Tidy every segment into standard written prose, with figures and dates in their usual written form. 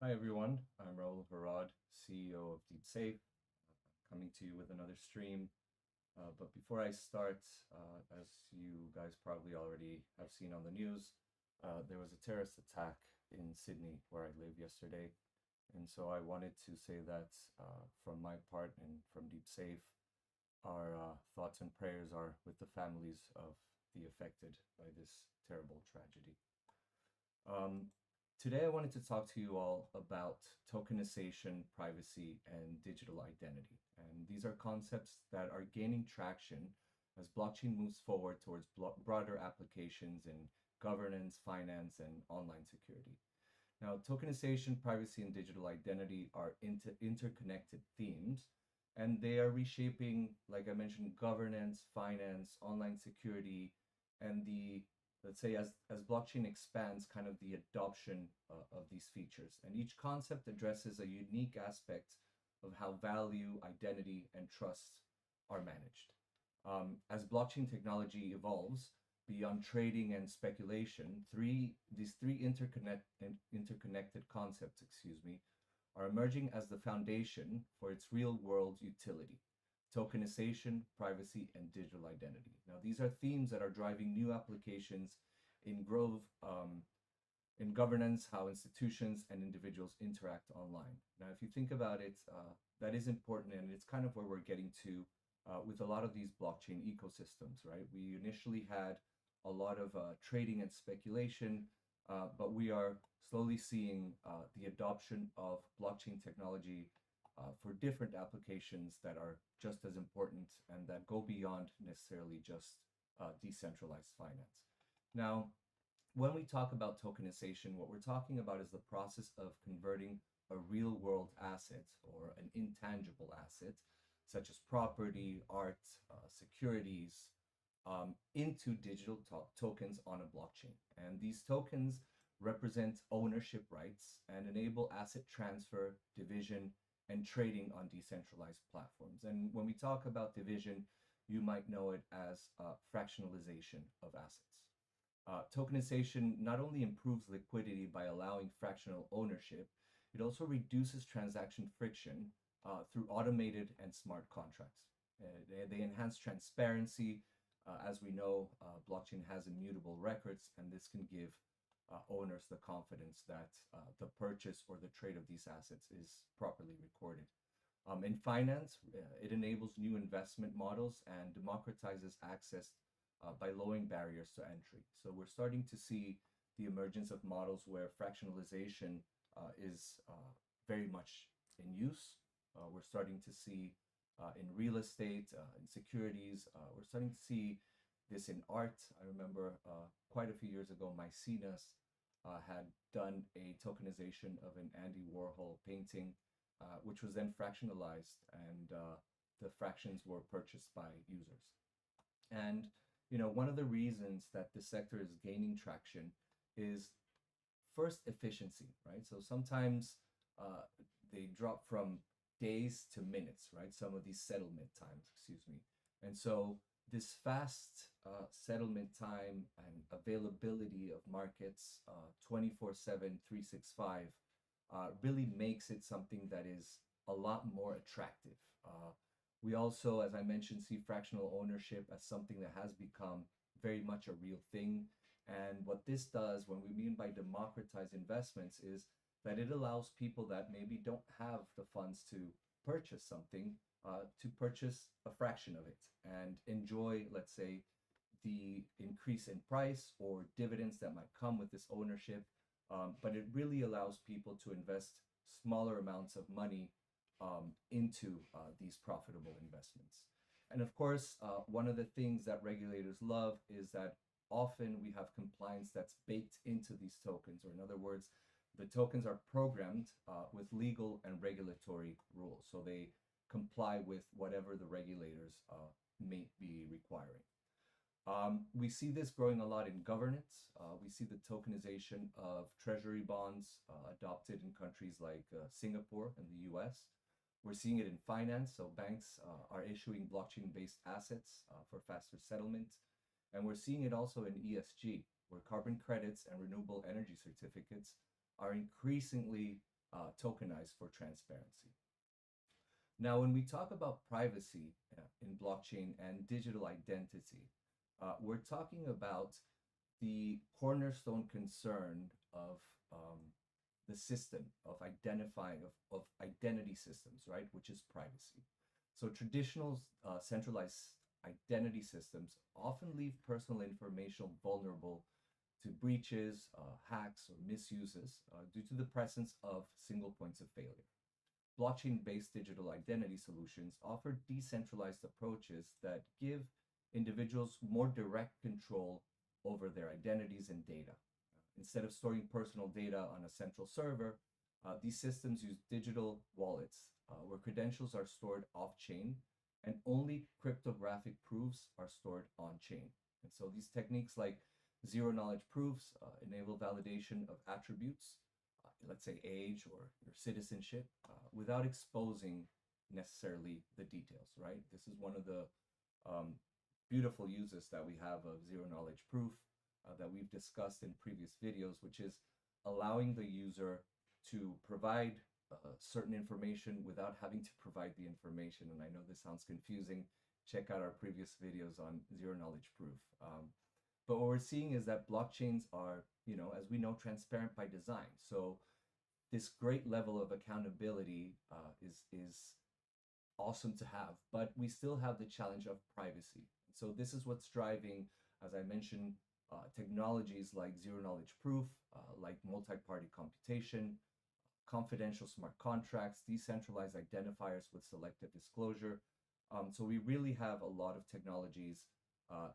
Hi everyone, I'm Raul Harad, CEO of DeepSafe, coming to you with another stream. But before I start, as you guys probably already have seen on the news, there was a terrorist attack in Sydney where I live yesterday. And so I wanted to say that from my part and from DeepSafe, our thoughts and prayers are with the families of the affected by this terrible tragedy. Um, Today, I wanted to talk to you all about tokenization, privacy, and digital identity. And these are concepts that are gaining traction as blockchain moves forward towards broader applications in governance, finance, and online security. Now, tokenization, privacy, and digital identity are interconnected themes, and they are reshaping, like I mentioned, governance, finance, online security, and the let's say as blockchain expands, kind of the adoption of these features. And each concept addresses a unique aspect of how value, identity, and trust are managed. As blockchain technology evolves, beyond trading and speculation, these three interconnected concepts, are emerging as the foundation for its real-world utility: tokenization, privacy, and digital identity. Now, these are themes that are driving new applications in growth, in governance, how institutions and individuals interact online. Now, if you think about it, that is important, and it's kind of where we're getting to with a lot of these blockchain ecosystems, right? We initially had a lot of trading and speculation, but we are slowly seeing the adoption of blockchain technology for different applications that are just as important and that go beyond necessarily just decentralized finance. Now, when we talk about tokenization, what we're talking about is the process of converting a real world asset or an intangible asset, such as property, art, securities, into digital tokens on a blockchain. And these tokens represent ownership rights and enable asset transfer, division, and trading on decentralized platforms. And when we talk about division, you might know it as fractionalization of assets. Tokenization not only improves liquidity by allowing fractional ownership, it also reduces transaction friction through automated and smart contracts. They enhance transparency. As we know, blockchain has immutable records, and this can give owners the confidence that the purchase or the trade of these assets is properly recorded. In finance, it enables new investment models and democratizes access by lowering barriers to entry. So we're starting to see the emergence of models where fractionalization is very much in use. We're starting to see in real estate, in securities. We're starting to see this in art. I remember quite a few years ago, Mycenas had done a tokenization of an Andy Warhol painting, which was then fractionalized, and the fractions were purchased by users. And one of the reasons that this sector is gaining traction is first efficiency, right? So sometimes they drop from days to minutes, right? Some of these settlement times, excuse me. And so this fast settlement time and availability of markets 24/7, 365 really makes it something that is a lot more attractive. We also, as I mentioned, see fractional ownership as something that has become very much a real thing. And what this does, when we mean by democratize investments, is that it allows people that maybe don't have the funds to purchase something to purchase a fraction of it and enjoy, let's say, the increase in price or dividends that might come with this ownership. But it really allows people to invest smaller amounts of money into these profitable investments. And of course, one of the things that regulators love is that often we have compliance that's baked into these tokens, or in other words, the tokens are programmed with legal and regulatory rules. So they comply with whatever the regulators may be requiring. We see this growing a lot in governance. We see the tokenization of treasury bonds adopted in countries like Singapore and the US. We're seeing it in finance. So banks are issuing blockchain-based assets for faster settlement. And we're seeing it also in ESG, where carbon credits and renewable energy certificates are increasingly tokenized for transparency. Now, when we talk about privacy in blockchain and digital identity, we're talking about the cornerstone concern of the system of identifying of identity systems, right, which is privacy. So traditional centralized identity systems often leave personal information vulnerable to breaches, hacks, or misuses due to the presence of single points of failure. Blockchain-based digital identity solutions offer decentralized approaches that give individuals more direct control over their identities and data. Instead of storing personal data on a central server, these systems use digital wallets where credentials are stored off-chain and only cryptographic proofs are stored on-chain. And so these techniques like zero-knowledge proofs enable validation of attributes, let's say age or your citizenship, without exposing necessarily the details, right? This is one of the beautiful uses that we have of zero-knowledge proof that we've discussed in previous videos, which is allowing the user to provide certain information without having to provide the information. And I know this sounds confusing. Check out our previous videos on zero-knowledge proof. But what we're seeing is that blockchains are, as we know, transparent by design. So this great level of accountability is awesome to have, but we still have the challenge of privacy. So this is what's driving, as I mentioned, technologies like zero-knowledge proof, like multi-party computation, confidential smart contracts, decentralized identifiers with selective disclosure. So we really have a lot of technologies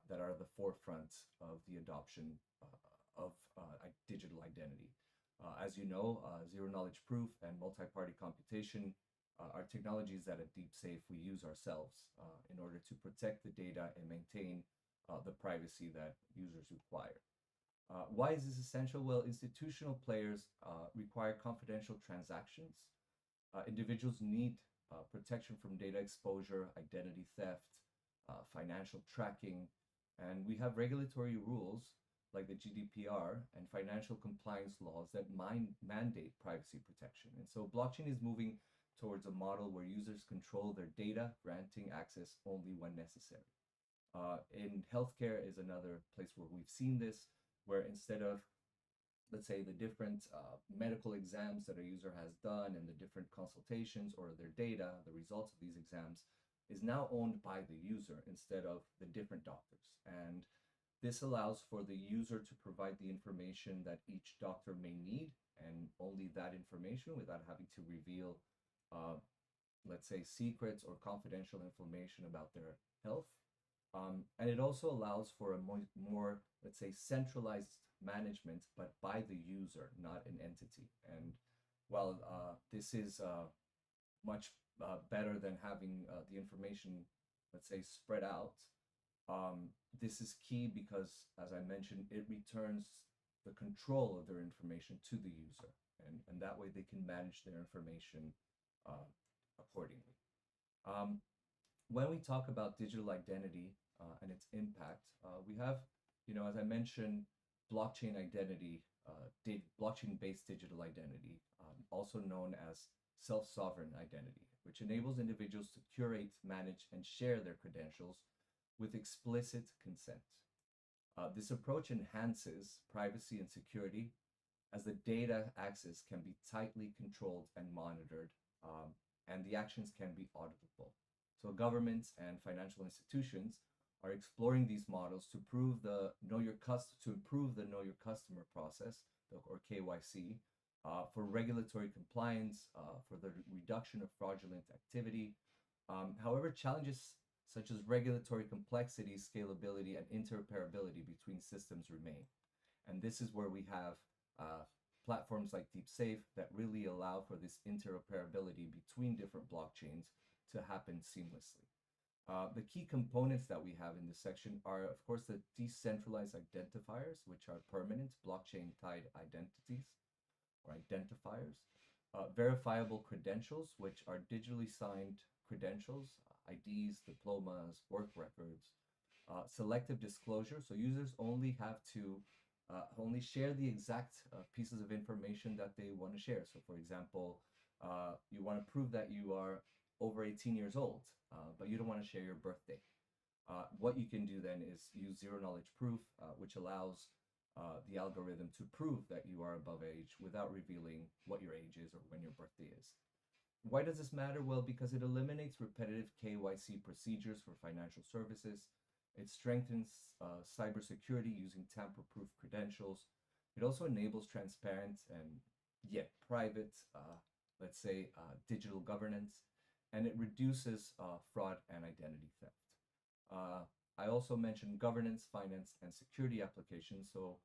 that are the forefront of the adoption of digital identity. As you know, zero-knowledge proof and multi-party computation are technologies that at DeepSafe we use ourselves in order to protect the data and maintain the privacy that users require. Why is this essential? Well, institutional players require confidential transactions. Individuals need protection from data exposure, identity theft, financial tracking, and we have regulatory rules like the GDPR and financial compliance laws that mandate privacy protection. And so blockchain is moving towards a model where users control their data, granting access only when necessary. In healthcare is another place where we've seen this, where instead of, let's say, the different medical exams that a user has done and the different consultations or their data, the results of these exams, is now owned by the user instead of the different doctors. And this allows for the user to provide the information that each doctor may need, and only that information without having to reveal, let's say, secrets or confidential information about their health. And it also allows for a more, let's say, centralized management, but by the user, not an entity. And while this is much better than having the information, let's say, spread out, this is key because, as I mentioned, it returns the control of their information to the user. And that way they can manage their information accordingly. When we talk about digital identity and its impact, we have, as I mentioned, blockchain identity, blockchain-based digital identity, also known as self-sovereign identity, which enables individuals to curate, manage, and share their credentials with explicit consent. This approach enhances privacy and security as the data access can be tightly controlled and monitored, and the actions can be auditable. So governments and financial institutions are exploring these models to improve the know your customer process, or KYC, for regulatory compliance, for the reduction of fraudulent activity. However, challenges such as regulatory complexity, scalability, and interoperability between systems remain. And this is where we have platforms like DeepSafe that really allow for this interoperability between different blockchains to happen seamlessly. The key components that we have in this section are, of course, the decentralized identifiers, which are permanent blockchain-tied identities or identifiers, verifiable credentials, which are digitally signed credentials, IDs, diplomas, work records, selective disclosure, so users only have to only share the exact pieces of information that they want to share. So, for example, you want to prove that you are over 18 years old, but you don't want to share your birthday. What you can do then is use zero knowledge proof, which allows the algorithm to prove that you are above age without revealing what your age is or when your birthday is. Why does this matter? Well, because it eliminates repetitive KYC procedures for financial services. It strengthens cybersecurity using tamper-proof credentials. It also enables transparent and yet private, let's say, digital governance, and it reduces fraud and identity theft. Uh, I also mentioned governance, finance, and security applications. So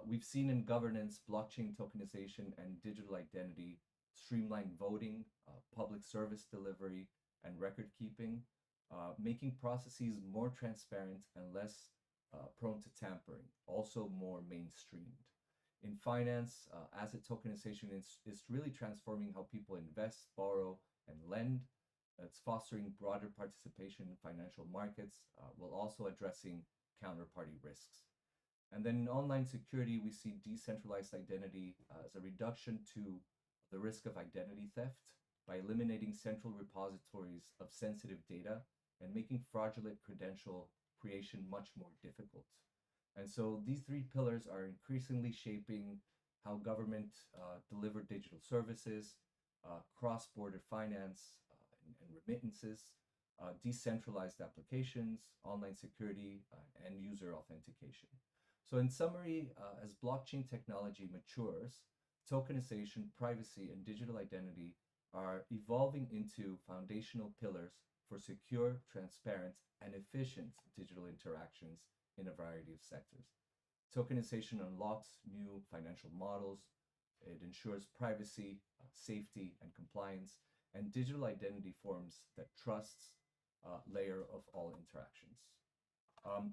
we've seen in governance, blockchain tokenization, and digital identity streamline voting, public service delivery, and record keeping, making processes more transparent and less prone to tampering, also more mainstreamed. In finance, asset tokenization is really transforming how people invest, borrow, and lend. It's fostering broader participation in financial markets while also addressing counterparty risks. And then in online security, we see decentralized identity as a reduction to the risk of identity theft by eliminating central repositories of sensitive data and making fraudulent credential creation much more difficult. And so these three pillars are increasingly shaping how government deliver digital services, cross-border finance and remittances, decentralized applications, online security, and user authentication. So in summary, as blockchain technology matures, tokenization, privacy, and digital identity are evolving into foundational pillars for secure, transparent, and efficient digital interactions in a variety of sectors. Tokenization unlocks new financial models, it ensures privacy, safety, and compliance, and digital identity forms that trusts layer of all interactions.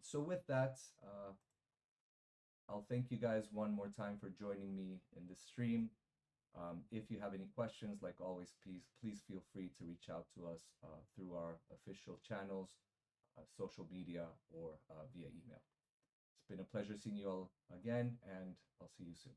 So with that, I'll thank you guys one more time for joining me in this stream. If you have any questions, like always, please feel free to reach out to us through our official channels, social media, or via email. It's been a pleasure seeing you all again, and I'll see you soon.